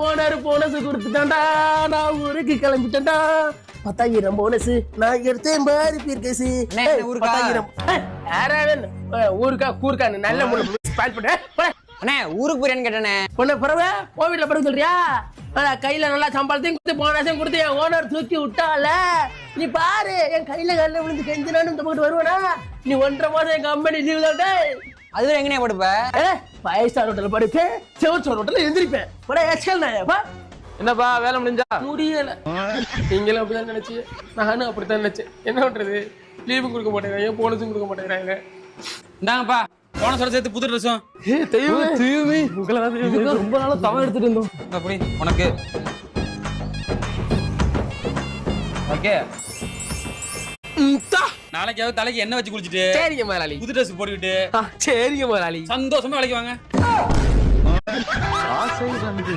Owner bonus கொடுத்துட்டான்டா, நான் ஊருக்கு கிளம்பிட்டேன்டா. 10,000 bonus நான் எடுத்தேன் பாரு பீர்கேசு. 10,000 ஊருக்கா கூருக்கான்னு நல்ல முறை ஸ்பாயில் பண்ண. அண்ணே ஊருக்கு போறேன்னு கேட்டேனே. பொண்ணு பிறகு கோவிட்ல படுக்க சொல்றியா? கையில நல்லா சம்பளத்தையும் கொடுத்து போனஸையும் கொடுத்து என் ஓனர் தூக்கி விட்டால. நீ பாரு என் கையில கல்ல விழுந்து கெஞ்சினான்னு இந்த போட்டு வருவானா? நீ 1.5 மாசம் என் கம்பெனி லீவ் தான்டே. அதுவரை எங்கனே படுப்ப? 5 ஸ்டார் ஹோட்டல்ல படுப்பேன், 7 ஸ்டார் ஹோட்டல்ல எந்திரிப்பேன். என்னப்பா வேலை முடிஞ்சா? முடியல. நீங்களும் அப்படிதான் நினைச்சு, நானும் அப்படித்தான் நினைச்சேன். என்ன பண்றது? லீவு கொடுக்க மாட்டேங்கிறாங்க, போனஸும் கொடுக்க மாட்டேங்கிறாங்க. இந்தாங்கப்பா போனஸோட சேர்த்து புது ட்ரெஸ்ஸும். தெய்வமே ரொம்ப நாளா தவம் எடுத்துட்டு இருந்தோம். அப்படி உனக்கு ஓகே. நாளைக்காவது தலைக்கு எண்ணெய் வச்சு குளிச்சுட்டு சரிங்க முதலாளி, புது ட்ரெஸ் போட்டுக்கிட்டு சரிங்க முதலாளி, சந்தோஷமா வேலைக்கு வாங்க.